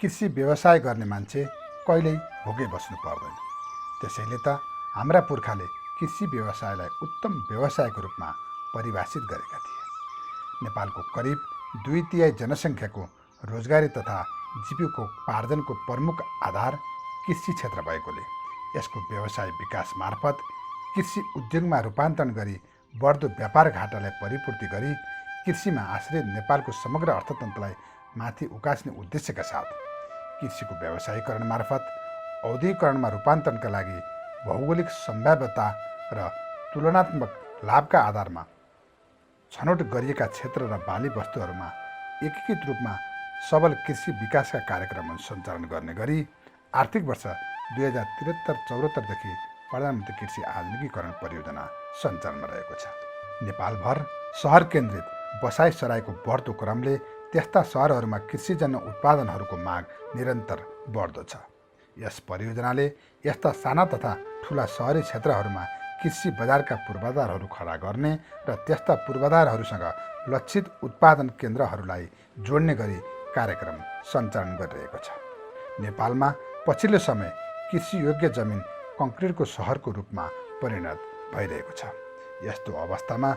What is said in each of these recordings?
कृषि व्यवसाय गर्ने मान्छे कहिल्यै भोकै बस्नु पर्दैन। त्यसैले त हाम्रा पुर्खाले कृषि व्यवसायलाई उत्तम व्यवसायको रूपमा परिभाषित गरेका थिए। नेपालको करिब 2/3 जनसङ्ख्याको रोजगारी तथा जीविकोपार्जनको प्रमुख आधार कृषि क्षेत्र भएकोले यसको व्यवसाय विकास मार्फत कृषि उद्योगमा रूपान्तरण गरी बढ्दो व्यापार घाटालाई परिपूर्ति गरी कृषिमा आश्रित नेपालको समग्र अर्थतन्त्रलाई माथि उकास्ने उद्देश्यका साथ कृषिको व्यवसायीकरण मार्फत औद्योगिकरणमा रूपान्तरणका लागि भौगोलिक सम्भाव्यता र तुलनात्मक लाभका आधारमा छनौट गरिएका क्षेत्र र बाली वस्तुहरूमा एकीकृत रूपमा सबल कृषि विकासका कार्यक्रमहरू सञ्चालन गर्ने गरी आर्थिक वर्ष 2073-74 देखि प्रधानमन्त्री कृषि आधुनिकीकरण परियोजना सञ्चालनमा रहेको छ। नेपालभर सहर केन्द्रित बसाइसराईको बढ्दो क्रमले त्यस्ता सहरहरूमा कृषिजन्य उत्पादनहरूको माग निरन्तर बढ्दो छ। यस परियोजनाले यस्ता साना तथा ठुला सहरी क्षेत्रहरूमा कृषि बजारका पूर्वाधारहरू खडा गर्ने र त्यस्ता पूर्वाधारहरूसँग लक्षित उत्पादन केन्द्रहरूलाई जोड्ने गरी कार्यक्रम सञ्चालन गरिरहेको छ। नेपालमा पछिल्लो समय कृषियोग्य जमिन कङ्क्रिटको सहरको रूपमा परिणत भइरहेको छ। यस्तो अवस्थामा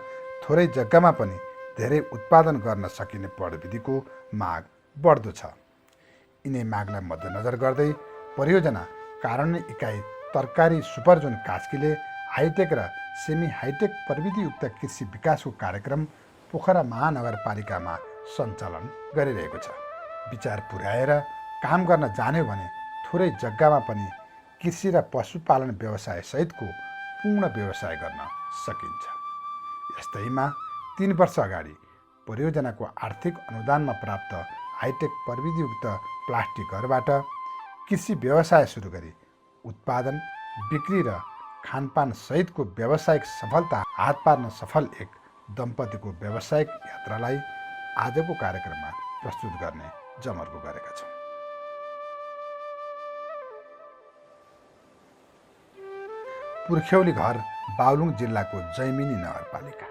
थोरै जग्गामा पनि धेरै उत्पादन गर्न सकिने प्रविधिको माग बढ्दो छ। यिनै मागलाई मध्यनजर गर्दै परियोजना कार्यान्वयन इकाइ तरकारी सुपरजोन कास्कीले हाइटेक र सेमी हाइटेक प्रविधियुक्त कृषि विकासको कार्यक्रम पोखरा महानगरपालिकामा सञ्चालन गरिरहेको छ। विचार पुर्याएर काम गर्न जान्यो भने थोरै जग्गामा पनि कृषि र पशुपालन व्यवसाय सहितको पूर्ण व्यवसाय गर्न सकिन्छ। यस्तैमा 3 वर्ष अगाडि परियोजनाको आर्थिक अनुदानमा प्राप्त हाइटेक प्रविधियुक्त प्लास्टिक घरबाट कृषि व्यवसाय सुरु गरी उत्पादन, बिक्री र खानपान सहितको व्यावसायिक सफलता हात पार्न सफल एक दम्पतिको व्यावसायिक यात्रालाई आजको कार्यक्रममा प्रस्तुत गर्ने जमर्को गरेका छौँ। पुर्ख्यौली घर बागलुङ जिल्लाको जैमिनी नगरपालिका।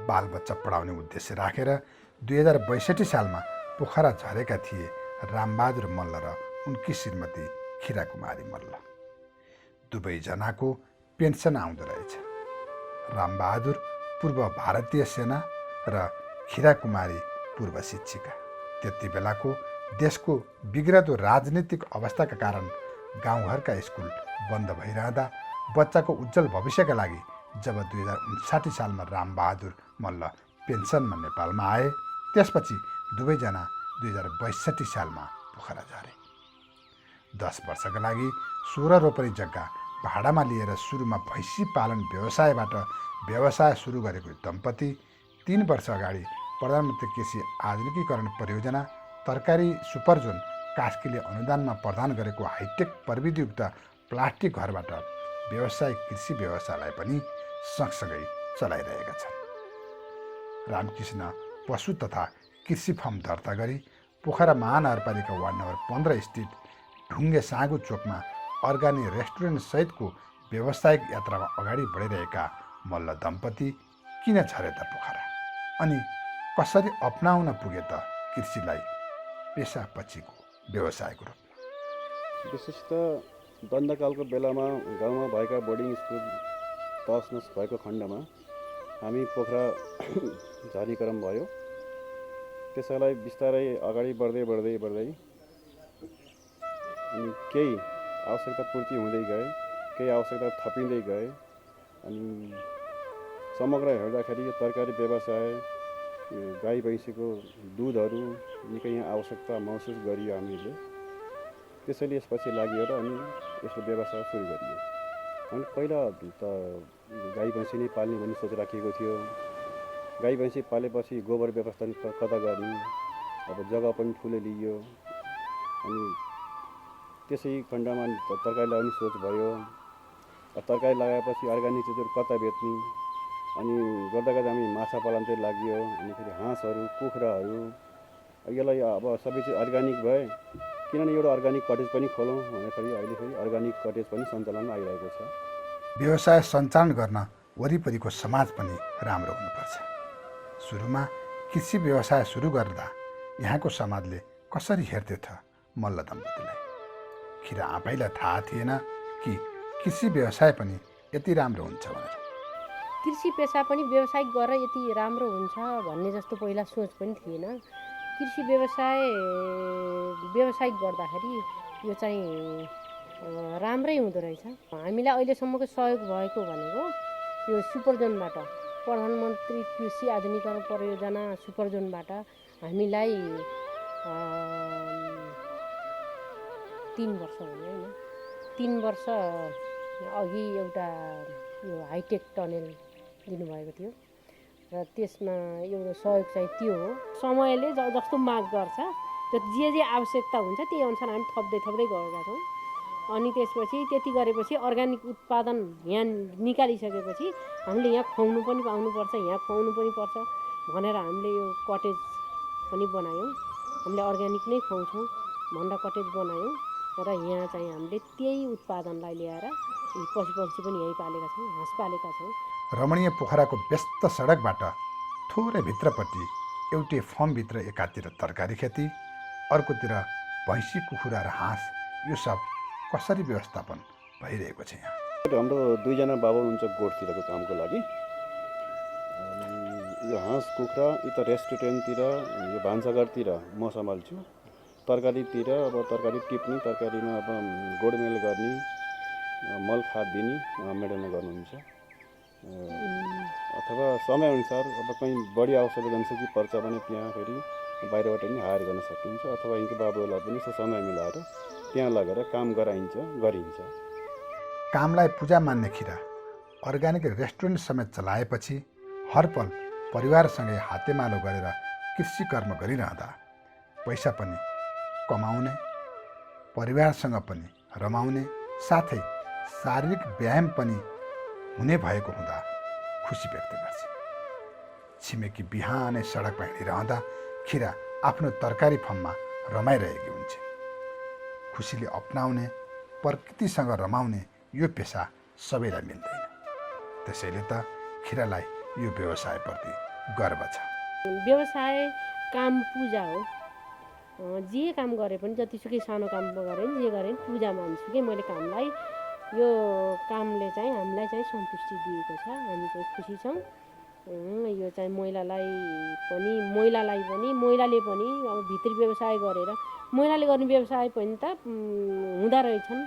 बालबच्चा पढाउने उद्देश्य राखेर 2062 सालमा पोखरा झरेका थिए रामबहादुर मल्ल र उनकी श्रीमती खिराकुमारी मल्ल। दुवैजनाको पेन्सन आउँदो रहेछ। रामबहादुर पूर्व भारतीय सेना र खिराकुमारी पूर्व शिक्षिका। त्यति बेलाको देशको बिग्रदो राजनीतिक अवस्थाका कारण गाउँघरका स्कुल बन्द भइरहँदा बच्चाको उज्जवल भविष्यका लागि जब 2059 सालमा रामबहादुर मल्ल पेन्सनमा नेपालमा आए, त्यसपछि दुवैजना 2062 सालमा पोखरा झरे। 10 वर्षका लागि 16 रोपनी जग्गा भाडामा लिएर सुरुमा भैँसी पालन व्यवसायबाट व्यवसाय सुरु गरेको दम्पति 3 वर्ष अगाडि प्रधानमन्त्री कृषि आधुनिकीकरण परियोजना तरकारी सुपरजोन कास्कीले अनुदानमा प्रदान गरेको हाइटेक प्रविधियुक्त प्लास्टिक घरबाट व्यावसायिक कृषि व्यवसायलाई पनि सँगसँगै चलाइरहेका छन्। रामकृष्ण पशु तथा कृषि फर्म दर्ता गरी पोखरा महानगरपालिका वार्ड नम्बर 15 स्थित ढुङ्गे साँगु चोकमा अर्गानिक रेस्टुरेन्ट सहितको व्यावसायिक यात्रामा अगाडि बढिरहेका मल्ल दम्पति किन झरे त पोखरा? अनि कसरी अपनाउन पुगे त कृषिलाई पेसापछिको व्यवसायको रूपमा? विशेष त दण्डकालको बेलामा गाउँमा भएका बोर्डिङ स्कुल तहस भएको खण्डमा हामी पोखरा झर्ने क्रम भयो। त्यसैलाई बिस्तारै अगाडि बढ्दै अनि केही आवश्यकता पूर्ति हुँदै गए, केही आवश्यकता थपिँदै गए। अनि समग्र हेर्दाखेरि यो तरकारी व्यवसाय, गाई भैँसीको दुधहरू निकै यहाँ आवश्यकता महसुस गरियो हामीले। त्यसैले यसपछि लाग्यो र अनि यसको व्यवसाय सुरु गरियो। अनि पहिला त गाई भैँसी नै पाल्ने भन्ने सोच राखिएको थियो। गाई भैँसी पालेपछि गोबर व्यवस्थापन कता गर्ने, अब जग्गा पनि ठुलो लिइयो। अनि त्यसै खण्डमा तरकारी लगाउने सोच भयो। तरकारी लगाएपछि अर्ग्यानिक चिजहरू कता बेच्ने, अनि गर्दा हामी माछा पालनतिर लाग्यो। अनि फेरि हाँसहरू, कुखुराहरू, यसलाई अब सबै चिज अर्ग्यानिक भए किनभने एउटा अर्ग्यानिक कटेज पनि खोलौँ भन्दाखेरि अहिले फेरि अर्ग्यानिक कटेज पनि सञ्चालनमा आइरहेको छ। व्यवसाय सञ्चालन गर्न वरिपरिको समाज पनि राम्रो हुनुपर्छ। सुरुमा कृषि व्यवसाय सुरु गर्दा यहाँको समाजले कसरी हेर्थ्यो त मल्ल दम्पतिलाई। खिरा आफैलाई थाहा थिएन कि कृषि व्यवसाय पनि यति राम्रो हुन्छ भनेर। कृषि पेसा पनि व्यावसायिक गरेर यति राम्रो हुन्छ भन्ने जस्तो पहिला सोच पनि थिएन। कृषि व्यवसायिक गर्दाखेरि यो चाहिँ राम्रै हुँदो रहेछ। हामीलाई अहिलेसम्मको सहयोग भएको भनेको यो सुपरजोनबाट, प्रधानमन्त्री कृषि आधुनिकीकरण परियोजना सुपरजोनबाट हामीलाई 3 वर्ष भयो होइन, 3 वर्ष अघि एउटा यो हाइटेक टनेल दिनुभएको थियो र त्यसमा एउटा सहयोग चाहिँ त्यो हो। समयले जस्तो माग गर्छ जे जे आवश्यकता हुन्छ त्यही अनुसार हामी थप्दै गएका छौँ। अनि त्यसपछि त्यति गरेपछि अर्ग्यानिक उत्पादन यहाँ निकालिसकेपछि हामीले यहाँ खुवाउनु पनि पाउनुपर्छ, यहाँ खुवाउनु पनि पर्छ भनेर हामीले यो कटेज पनि बनायौँ। हामीले अर्ग्यानिक नै खुवाउँछौँ भनेर कटेज बनायौँ र यहाँ चाहिँ हामीले त्यही उत्पादनलाई ल्याएर पशुपक्षी पनि यहीँ पालेका छौँ, हाँस पालेका छौँ। रमणीय पोखराको व्यस्त सडकबाट थोरै भित्रपट्टि एउटै फर्मभित्र एकातिर तरकारी खेती, अर्कोतिर भैँसी, कुखुरा र हाँस, यो सब कसरी व्यवस्थापन भइरहेको छ यहाँ? हाम्रो 2 जना बाबु हुनुहुन्छ गोठतिरको कामको लागि। यो हाँस कुखुरा यता रेस्टुरेन्टतिर, यो भान्साघरतिर म सम्हाल्छु। तरकारीतिर अब तरकारी टिप्ने, तरकारीमा अब गोडमेल गर्ने, मल खाद दिने म्याडमले गर्नुहुन्छ। अथवा समयअनुसार अब कहीँ बढी आवश्यक जनशक्ति पर्छ भने त्यहाँ फेरि बाहिरबाट पनि हायर गर्न सकिन्छ, अथवा यिनको बाबुहरूलाई पनि समय मिलाएर त्यहाँ लगेर काम गरिन्छ। कामलाई पूजा मान्ने खिरा अर्ग्यानिक रेस्टुरेन्ट समेत चलाएपछि हरपल परिवारसँगै हातेमालो गरेर कृषि कर्म गरिरहँदा पैसा पनि कमाउने, परिवारसँग पनि रमाउने, साथै शारीरिक व्यायाम पनि हुने भएको हुँदा खुसी व्यक्त गर्छ। छिमेकी बिहानै सडकमा हिँडिरहँदा खिरा आफ्नो तरकारी फर्ममा रमाइरहेकी हुन्छ। खुसीले अपनाउने, प्रकृतिसँग रमाउने यो पेसा सबैलाई मिल्दैन। त्यसैले त खिरालाई यो व्यवसायप्रति गर्व छ। व्यवसाय काम पूजा हो। जे काम गरे पनि, जतिसुकै सानो काम गरे पनि, जे गरे पनि पूजा मान्छु कि मैले कामलाई। यो कामले चाहिँ हामीलाई चाहिँ सन्तुष्टि दिएको छ, हामी चाहिँ खुसी छौँ। यो चाहिँ महिलाले पनि अब भित्री व्यवसाय गरेर महिलाले गर्ने व्यवसाय पनि त हुँदा रहेछन्।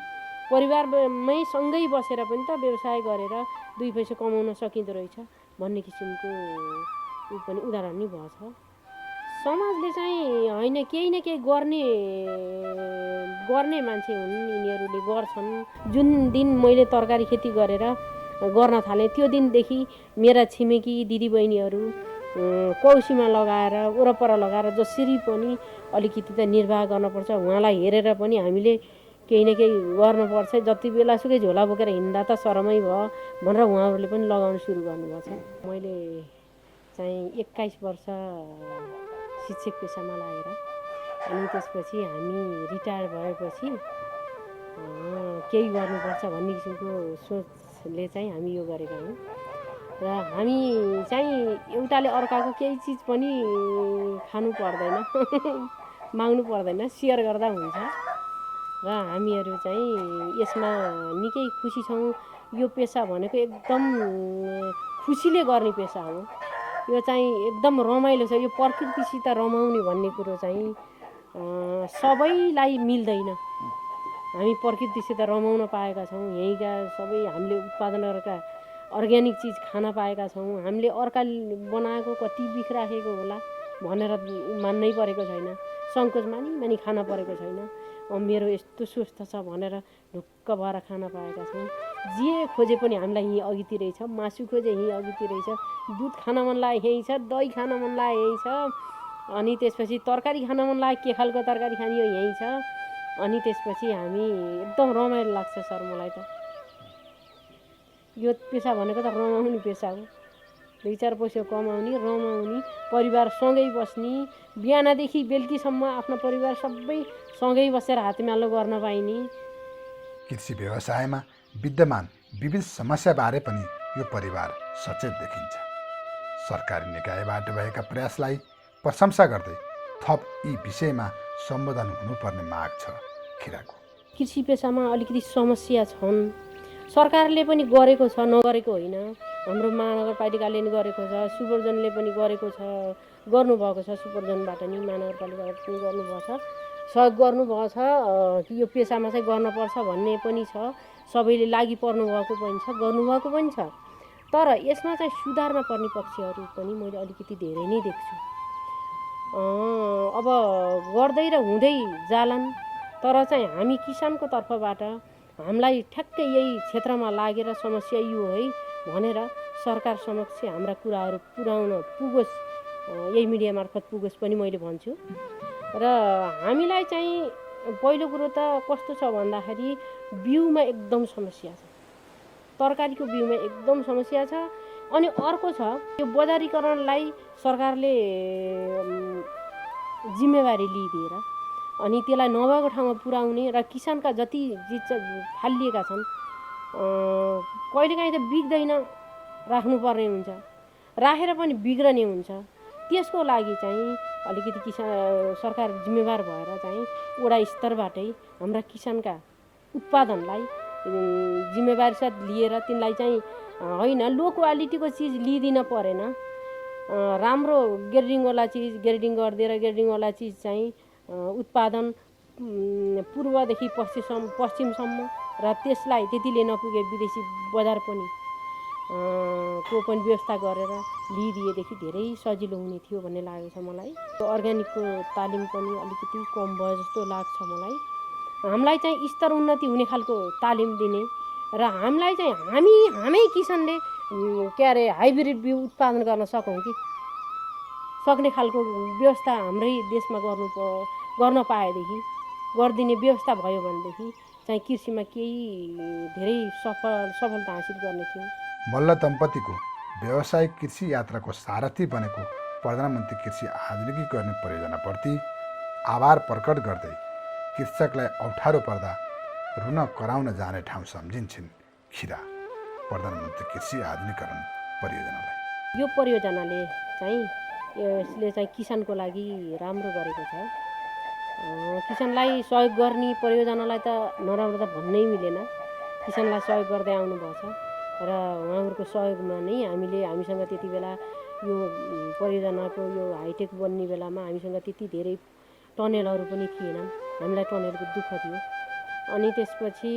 परिवारमै सँगै बसेर पनि त व्यवसाय गरेर 2 पैसा कमाउन सकिँदो रहेछ भन्ने किसिमको पनि उदाहरण नै भएको छ। समाजले चाहिँ होइन केही न केही गर्ने मान्छे हुन्, यिनीहरूले गर्छन्। जुन दिन मैले तरकारी खेती गरेर गर्न थालेँ त्यो दिनदेखि मेरा छिमेकी दिदीबहिनीहरू कौसीमा लगाएर वरपर लगाएर जसरी पनि अलिकति त निर्वाह गर्नुपर्छ, उहाँलाई हेरेर पनि हामीले केही न केही गर्नुपर्छ। जति बेलासुकै झोला बोकेर हिँड्दा त शरमै भयो भनेर उहाँहरूले पनि लगाउन सुरु गर्नुभएको छ। मैले चाहिँ 21 वर्ष शिक्षक पेसामा लागेर अनि त्यसपछि हामी रिटायर भएपछि केही गर्नुपर्छ भन्ने किसिमको सोचले चाहिँ हामी यो गरेका हौँ। र हामी चाहिँ एउटाले अर्काको केही चिज पनि खानु पर्दैन, माग्नु पर्दैन, सेयर गर्दा हुन्छ। र हामीहरू चाहिँ यसमा निकै खुसी छौँ। यो पेसा भनेको एकदम खुसीले गर्ने पेसा हो। यो चाहिँ एकदम रमाइलो छ। यो प्रकृतिसित रमाउने भन्ने कुरो चाहिँ सबैलाई मिल्दैन। हामी प्रकृतिसित रमाउन पाएका छौँ। यहीँका सबै हामीले उत्पादन गरेका अर्ग्यानिक चिज खान पाएका छौँ। हामीले अर्का बनाएको कति बिख राखेको होला भनेर मान्नै परेको छैन, सङ्कोच मानी खान परेको छैन। मेरो यस्तो स्वस्थ छ भनेर ढुक्क भएर खान पाएका छौँ। जे खोजे पनि हामीलाई यहीँ अघिति रहेछ, मासु खोजे यहीँ अघिति रहेछ, दुध खान मन लाग्यो यहीँ छ, दही खान मन लाग्यो यहीँ छ, अनि त्यसपछि तरकारी खान मन लाग्यो के खालको तरकारी खाने हो यहीँ छ। अनि त्यसपछि हामी एकदम रमाइलो लाग्छ सर। मलाई त यो पेसा भनेको त रमाउने पेसा हो। 2-4 पैसा कमाउने, रमाउने, परिवारसँगै बस्ने, बिहानदेखि बेलुकीसम्म आफ्नो परिवार सबै सँगै बसेर हातमालो गर्न पाइने। कृषि व्यवसायमा विद्यमान विविध समस्याबारे पनि यो परिवार सचेत देखिन्छ। सरकारी निकायबाट भएका प्रयासलाई प्रशंसा गर्दै थप यी विषयमा सम्बोधन हुनुपर्ने माग छ खिराको। कृषि पेसामा अलिकति समस्या छन्। सरकारले पनि गरेको छ, नगरेको होइन। हाम्रो महानगरपालिकाले पनि गरेको छ, सुपरजनले पनि गरेको छ, गर्नुभएको छ। सुपरजनबाट नि महानगरपालिकाबाट पनि गर्नुभएको छ, सहयोग गर्नुभएको छ कि यो पेसामा चाहिँ गर्नुपर्छ भन्ने पनि छ। सबैले लागि पर्नुभएको पनि छ, गर्नुभएको पनि छ। तर यसमा चाहिँ सुधार्न पर्ने पक्षहरू पनि मैले अलिकति धेरै नै देख्छु। अब गर्दै र हुँदै जालान्, तर चाहिँ हामी किसानको तर्फबाट हामीलाई ठ्याक्कै यही क्षेत्रमा लागेर समस्या यो है भनेर सरकार समक्ष हाम्रा कुराहरू पुर्याउन पुगोस्, यही मिडिया मार्फत पुगोस् पनि मैले भन्छु। र हामीलाई चाहिँ पहिलो कुरो त कस्तो छ भन्दाखेरि बिउमा एकदम समस्या छ, तरकारीको बिउमा एकदम समस्या छ। अनि अर्को छ यो बजारीकरणलाई सरकारले जिम्मेवारी लिइदिएर अनि त्यसलाई नभएको ठाउँमा पुर्याउने र किसानका जति चिज फालिएका छन् कहिलेकाहीँ त बिग्दैन, राख्नुपर्ने हुन्छ, राखेर पनि बिग्रने हुन्छ। त्यसको लागि चाहिँ अलिकति सरकार जिम्मेवार भएर चाहिँ वडा स्तरबाटै हाम्रा किसानका उत्पादनलाई जिम्मेवारी साथ लिएर तिनलाई चाहिँ होइन लो क्वालिटीको चिज लिइदिन परेन, राम्रो ग्रेडिङवाला चिज ग्रेडिङ गरिदिएर ग्रेडिङवाला चिज चाहिँ उत्पादन पूर्वदेखि पश्चिमसम्म र त्यसलाई त्यतिले नपुगे विदेशी बजार पनि को पनि व्यवस्था गरेर लिइदिएदेखि धेरै सजिलो हुने थियो भन्ने लागेको छ मलाई। अर्ग्यानिकको तालिम पनि अलिकति कम भयो जस्तो लाग्छ मलाई। हामीलाई चाहिँ स्तर उन्नति हुने खालको तालिम दिने र हामीलाई चाहिँ हामै किसानले के अरे हाइब्रिड बिउ उत्पादन गर्न सकौँ कि सक्ने खालको व्यवस्था हाम्रै देशमा गर्न पाएदेखि, गरिदिने व्यवस्था भयो भनेदेखि चाहिँ कृषिमा केही धेरै सफलता हासिल गर्ने थियो। मल्ल दम्पतिको व्यावसायिक कृषि यात्राको सारथी बनेको प्रधानमन्त्री कृषि आधुनिकीकरण परियोजनाप्रति आभार प्रकट गर्दै कृषकलाई अप्ठ्यारो पर्दा रुन कराउन जाने ठाउँ सम्झिन्छन् खिरा प्रधानमन्त्री कृषि आधुनिकीकरण परियोजनालाई। यो परियोजनाले चाहिँ यसले चाहिँ किसानको लागि राम्रो गरेको छ। किसानलाई सहयोग गर्ने परियोजनालाई त नराम्रो त भन्नै मिलेन। किसानलाई सहयोग गर्दै आउनुभएको छ र उहाँहरूको सहयोगमा नै हामीसँग त्यति बेला यो परियोजनाको यो हाइटेक बन्ने बेलामा हामीसँग त्यति धेरै टनेलहरू पनि थिएनन्, हामीलाई टनेलको दुःख थियो। अनि त्यसपछि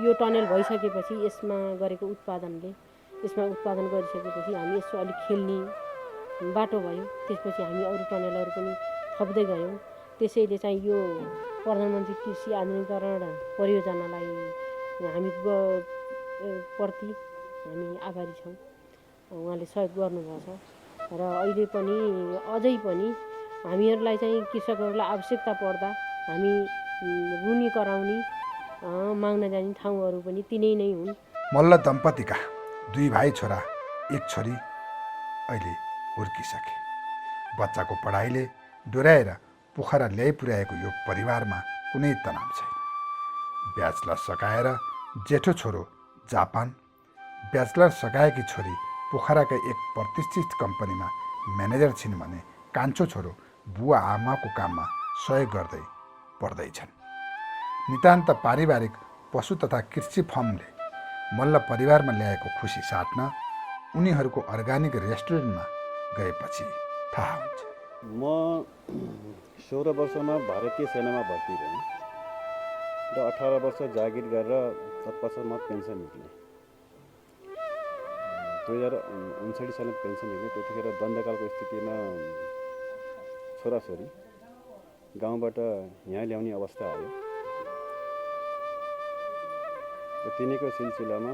यो टनेल भइसकेपछि यसमा गरेको यसमा उत्पादन गरिसकेपछि हामी यसो अलिक खेल्ने बाटो भयो। त्यसपछि हामी अरू टनेलहरू पनि थप्दै गयौँ। त्यसैले चाहिँ यो प्रधानमन्त्री कृषि आधुनिकीकरण परियोजनालाई हामी प्रति हामी आभारी छौँ। उहाँले सहयोग गर्नुभएको छ र अहिले पनि अझै पनि हामीहरूलाई चाहिँ कृषकहरूलाई आवश्यकता पर्दा हामी रुनी कराउने माग्न जाने ठाउँहरू पनि तिनै नै हुन्। मल्ल दम्पतिका 2 भाइ छोरा 1 छोरी अहिले हुर्किसके। बच्चाको पढाइले डोर्याएर पोखरा ल्याइ पुर्याएको यो परिवारमा कुनै तनाव छैन। ब्याचलर सकाएर जेठो छोरो जापान, ब्याचलर सकाएकी छोरी पोखराका एक प्रतिष्ठित कम्पनीमा म्यानेजर छिन् भने कान्छो छोरो बुवा आमाको काममा सहयोग गर्दै पढ्दैछन्। नितान्त पारिवारिक पशु तथा कृषि फर्मले मल्ल परिवारमा ल्याएको खुसी साट्न उनीहरूको अर्ग्यानिक रेस्टुरेन्टमा गएपछि थाहा हुन्छ। म 16 वर्षमा भारतीय सेनामा भर्ती भएँ र 18 वर्ष जागिर गरेर तत्पश्चात पेन्सन निक्लेँ। 2059 सालमा पेन्सन निक्लेँ। त्यतिखेर दण्डकालको स्थितिमा छोराछोरी गाउँबाट यहाँ ल्याउने अवस्था आयो र तिनीको सिलसिलामा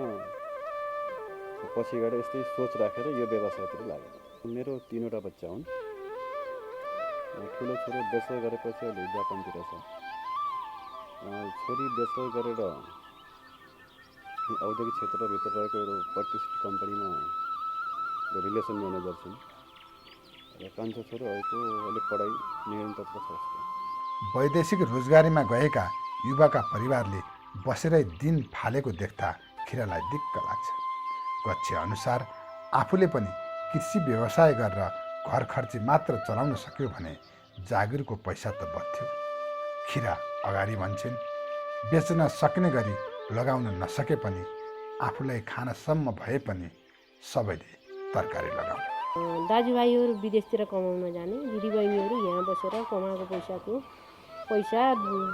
पछि गएर यस्तै सोच राखेर यो व्यवसायतिर लागेँ। मेरो 3वटा बच्चा हुन्। ठुलो छोरो बेचलर गरेपछि अहिले जापानतिर छ। छोरी बेचलर गरेर औद्योगिक क्षेत्रभित्र रहेको एउटा प्रतिष्ठित कम्पनीमा रिलेसन म्यानेजर छिन् र कान्छो छोरो अहिले पढाइ निरन्तरता छ। वैदेशिक रोजगारीमा गएका युवाका परिवारले बसेरै दिन फालेको देख्दा खिरालाई दिक्क लाग्छ। गच्छे अनुसार आफूले पनि कृषि व्यवसाय गरेर घर खर्ची मात्र चलाउन सक्यो भने जागिरको पैसा त बस्थ्यो। खिरा अगाडि भन्छन्, बेच्न सक्ने गरी लगाउन नसके पनि आफूलाई खानसम्म भए पनि सबैले तरकारी लगाउने। दाजुभाइहरू विदेशतिर कमाउन जाने, दिदीबहिनीहरू यहाँ बसेर कमाएको पैसा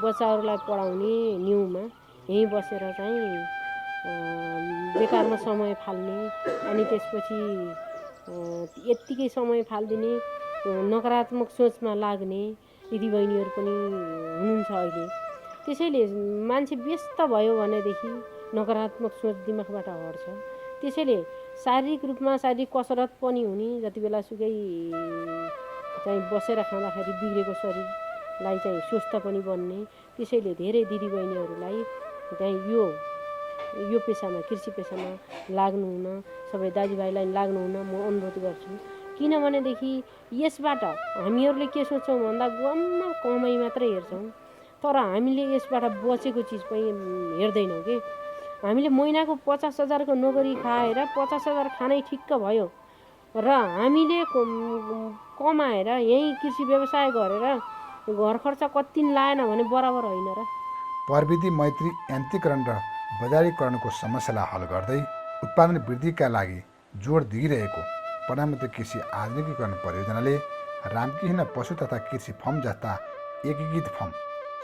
बच्चाहरूलाई पढाउने न्युमा यहीँ बसेर चाहिँ बेकारमा समय फाल्ने, अनि त्यसपछि यत्तिकै समय फालिदिने, नकारात्मक सोचमा लाग्ने दिदीबहिनीहरू पनि हुनुहुन्छ अहिले। त्यसैले मान्छे व्यस्त भयो भनेदेखि नकारात्मक सोच दिमागबाट हट्छ। त्यसैले शारीरिक रूपमा शारीरिक कसरत पनि हुने, जति बेला सुकै चाहिँ बसेर खाँदाखेरि बिग्रेको शरीरलाई चाहिँ स्वस्थ पनि बन्ने। त्यसैले धेरै दिदीबहिनीहरूलाई चाहिँ यो पेसामा, कृषि पेसामा लाग्नुहुन, सबै दाजुभाइलाई लाग्नुहुन म अनुरोध गर्छु। किनभनेदेखि यसबाट हामीहरूले के सोच्छौँ भन्दा गममा कमाइ मात्रै हेर्छौँ, तर हामीले यसबाट बचेको चिज पनि हेर्दैनौँ कि। हामीले महिनाको 50,000को नोकरी खाएर 50,000 खानै ठिक्क भयो र हामीले कमाएर यहीँ कृषि व्यवसाय गरेर घर खर्च कति लाएन भने बराबर होइन र। प्रविधि मैत्री यान्त्रिकरण र बजारीकरणको समस्यालाई हल गर्दै उत्पादन वृद्धिका लागि जोड दिइरहेको प्रधानमन्त्री कृषि आधुनिकीकरण परियोजनाले रामकृष्ण पशु तथा कृषि फर्म जस्ता एकीकृत फर्म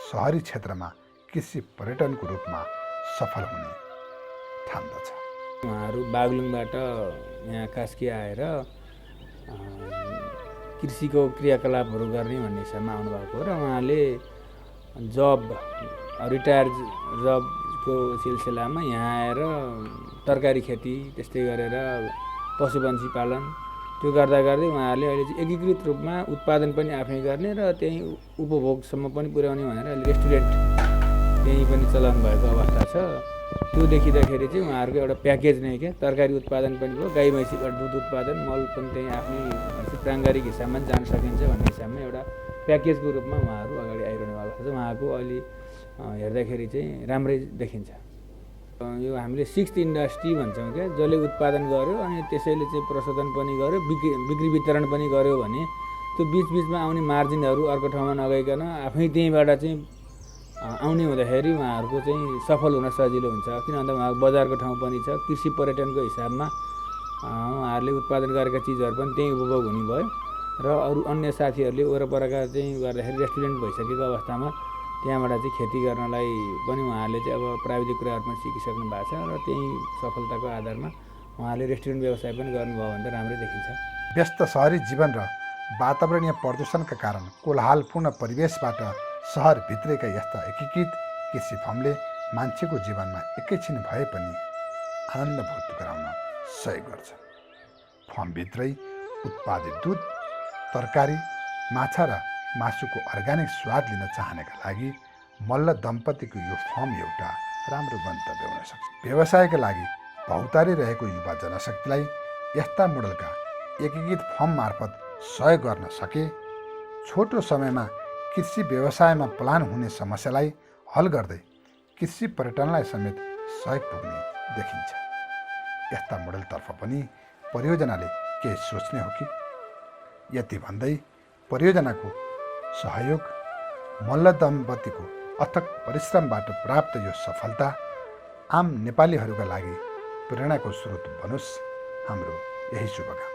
सहरी क्षेत्रमा कृषि पर्यटनको रूपमा सफल हुने ठान्दछ। उहाँहरू बागलुङबाट यहाँ कास्की आएर कृषिको क्रियाकलापहरू गर्ने भन्ने हिसाबमा आउनुभएको हो र उहाँले रिटायर जबको सिलसिलामा यहाँ आएर तरकारी खेती त्यस्तै गरेर पशुपन्छी पालन त्यो गर्दा गर्दै उहाँहरूले अहिले चाहिँ एकीकृत रूपमा उत्पादन पनि आफै गर्ने र त्यही उपभोगसम्म पनि पुर्याउने भनेर अहिले रेस्टुरेन्ट त्यही पनि चलाउनु भएको अवस्था छ। त्यो देखिँदाखेरि चाहिँ उहाँहरूको एउटा प्याकेज नै क्या, तरकारी उत्पादन पनि भयो, गाई भैँसीबाट दुध उत्पादन, मल पनि त्यही आफ्नै प्राङ्गारिक हिसाबमा जान सकिन्छ भन्ने हिसाबमा एउटा प्याकेजको रूपमा उहाँहरू अगाडि आइरहनु अवस्था छ। उहाँको अहिले हेर्दाखेरि चाहिँ राम्रै देखिन्छ। यो हामीले 6th इन्डस्ट्री भन्छौँ क्या, जसले उत्पादन गर्यो अनि त्यसैले चाहिँ प्रशोधन पनि गर्यो, बिक्री वितरण पनि गर्यो भने त्यो बिचबिचमा आउने मार्जिनहरू अर्को ठाउँमा नगइकन आफै त्यहीँबाट चाहिँ आउने हुँदाखेरि उहाँहरूको चाहिँ सफल हुन सजिलो हुन्छ। किन भन्दा उहाँको बजारको ठाउँ पनि छ, कृषि पर्यटनको हिसाबमा उहाँहरूले उत्पादन गरेका चिजहरू पनि त्यहीँ उपभोग हुने भयो र अरू अन्य साथीहरूले वरपरका चाहिँ गर्दाखेरि रेस्टुरेन्ट भइसकेको अवस्थामा त्यहाँबाट चाहिँ खेती गर्नलाई पनि उहाँहरूले चाहिँ अब प्राविधिक कुराहरू पनि सिकिसक्नु भएको छ र त्यही सफलताको आधारमा उहाँले रेस्टुरेन्ट व्यवसाय पनि गर्नुभयो भने त राम्रै देखिन्छ। व्यस्त सहरी जीवन र वातावरणीय प्रदूषणका कारण कोलाहलपूर्ण परिवेशबाट सहरभित्रका यस्ता एकीकृत कृषि फर्मले मान्छेको जीवनमा एकैछिन भए पनि आनन्दभूत गराउन सहयोग गर्छ। फर्मभित्रै उत्पादित दुध, तरकारी, माछा र मासुको अर्ग्यानिक स्वाद लिन चाहनेका लागि मल्ल दम्पतिको यो फर्म एउटा राम्रो गन्तव्य हुन सक्छ। व्यवसायका लागि भौतारी रहेको युवा जनशक्तिलाई यस्ता मोडलका एकीकृत फर्म मार्फत सहयोग गर्न सके छोटो समयमा कृषि व्यवसायमा प्लान हुने समस्यालाई हल गर्दै कृषि पर्यटनलाई समेत सहयोग पुग्ने देखिन्छ। यस्ता मोडलतर्फ पनि परियोजनाले केही सोच्ने हो कि? यति भन्दै परियोजनाको सहयोग मल्ल दम्पतिको अथक परिश्रमबाट प्राप्त यो सफलता आम नेपालीहरूका लागि प्रेरणाको स्रोत बनोस्, हाम्रो यही शुभकामना।